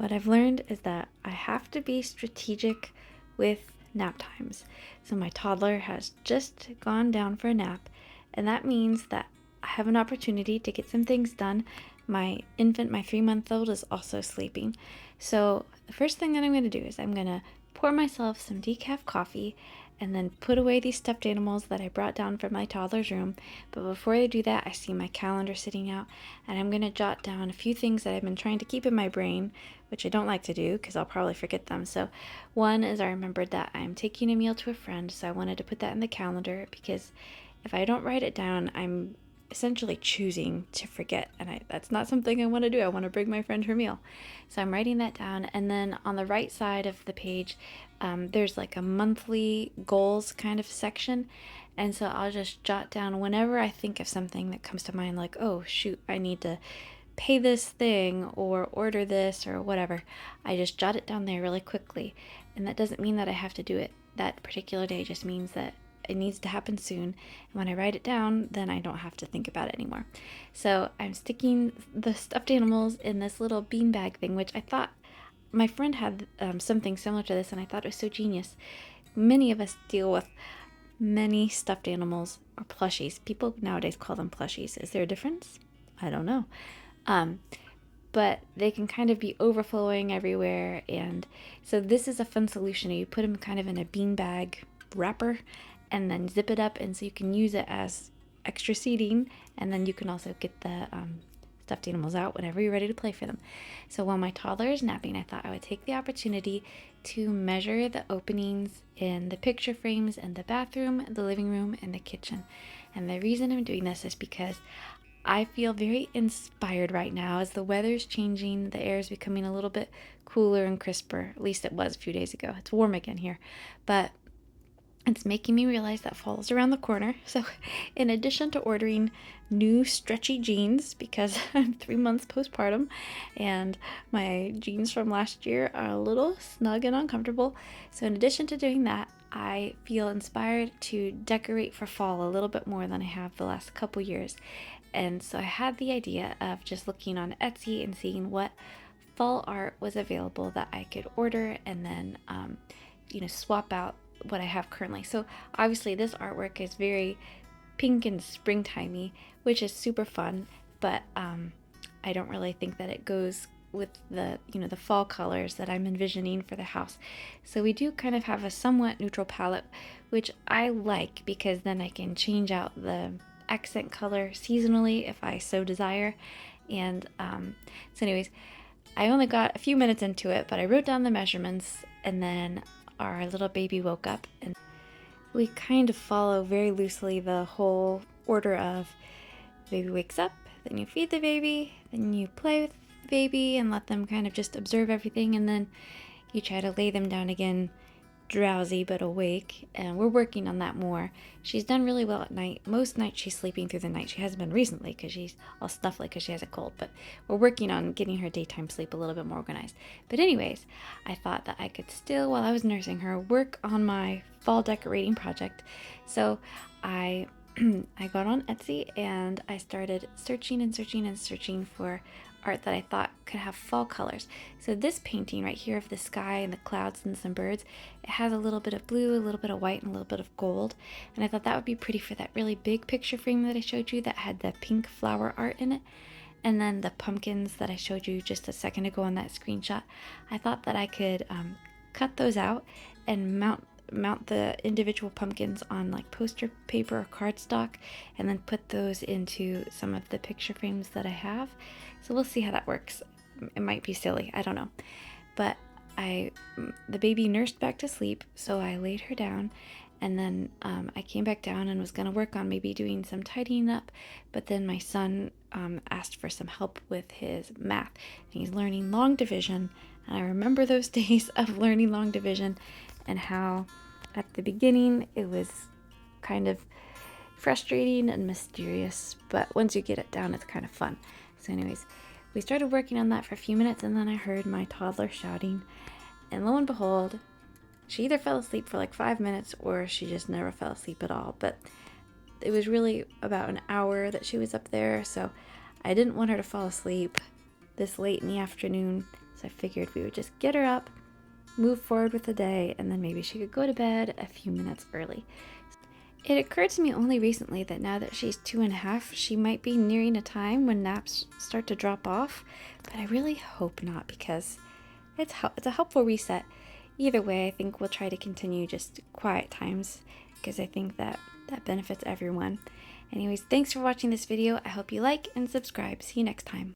What I've learned is that I have to be strategic with nap times. So my toddler has just gone down for a nap, and that means that I have an opportunity to get some things done. My infant, my 3-month-old, is also sleeping. So the first thing that I'm going to do is I'm going to pour myself some decaf coffee and then put away these stuffed animals that I brought down from my toddler's room. But before I do that, I see my calendar sitting out, and I'm going to jot down a few things that I've been trying to keep in my brain, which I don't like to do because I'll probably forget them. So one is I remembered that I'm taking a meal to a friend, so I wanted to put that in the calendar because if I don't write it down, I'm essentially choosing to forget, and that's not something I want to do. I want to bring my friend her meal. So I'm writing that down, and then on the right side of the page, there's like a monthly goals kind of section, and so I'll just jot down whenever I think of something that comes to mind, like, oh shoot, I need to pay this thing or order this or whatever. I just jot it down there really quickly, and that doesn't mean that I have to do it that particular day. It just means that it needs to happen soon, and when I write it down, then I don't have to think about it anymore. So I'm sticking the stuffed animals in this little beanbag thing, which I thought my friend had something similar to this, and I thought it was so genius. Many of us deal with many stuffed animals or plushies. People nowadays call them plushies. Is there a difference? I don't know. But they can kind of be overflowing everywhere, and so this is a fun solution. You put them kind of in a beanbag wrapper and then zip it up, and so you can use it as extra seating, and then you can also get the stuffed animals out whenever you're ready to play for them. So while my toddler is napping, I thought I would take the opportunity to measure the openings in the picture frames in the bathroom, the living room, and the kitchen. And the reason I'm doing this is because I feel very inspired right now as the weather's changing. The air is becoming a little bit cooler and crisper. At least it was a few days ago. It's warm again here. But it's making me realize that fall is around the corner. So in addition to ordering new stretchy jeans, because I'm 3 months postpartum and my jeans from last year are a little snug and uncomfortable. So in addition to doing that, I feel inspired to decorate for fall a little bit more than I have the last couple years. And so I had the idea of just looking on Etsy and seeing what fall art was available that I could order, and then swap out what I have currently. So obviously this artwork is very pink and springtimey, which is super fun, but I don't really think that it goes with the fall colors that I'm envisioning for the house. So we do kind of have a somewhat neutral palette, which I like because then I can change out the accent color seasonally if I so desire. And so anyways, I only got a few minutes into it, but I wrote down the measurements, and then our little baby woke up, and we kind of follow very loosely the whole order of baby wakes up, then you feed the baby, then you play with the baby and let them kind of just observe everything, and then you try to lay them down again, drowsy but awake, and we're working on that more. She's done really well at night. Most nights she's sleeping through the night. She hasn't been recently because she's all snuffly because she has a cold, but we're working on getting her daytime sleep a little bit more organized. But anyways, I thought that I could still, while I was nursing her, work on my fall decorating project. So I got on Etsy and I started searching and searching and searching for art that I thought could have fall colors. So this painting right here of the sky and the clouds and some birds, it has a little bit of blue, a little bit of white, and a little bit of gold. And I thought that would be pretty for that really big picture frame that I showed you that had the pink flower art in it. And then the pumpkins that I showed you just a second ago on that screenshot, I thought that I could cut those out and mount the individual pumpkins on like poster paper or cardstock, and then put those into some of the picture frames that I have. So we'll see how that works. It might be silly, I don't know. But the baby nursed back to sleep, so I laid her down, and then I came back down and was going to work on maybe doing some tidying up, but then my son asked for some help with his math. He's learning long division, and I remember those days of learning long division and how at the beginning it was kind of frustrating and mysterious, but once you get it down, it's kind of fun. So anyways, we started working on that for a few minutes, and then I heard my toddler shouting, and lo and behold, she either fell asleep for like 5 minutes or she just never fell asleep at all. But it was really about an hour that she was up there, so I didn't want her to fall asleep this late in the afternoon. So I figured we would just get her up, move forward with the day, and then maybe she could go to bed a few minutes early. It occurred to me only recently that now that she's 2.5, she might be nearing a time when naps start to drop off, but I really hope not, because it's a helpful reset. Either way, I think we'll try to continue just quiet times, because I think that benefits everyone. Anyways, thanks for watching this video. I hope you like and subscribe. See you next time.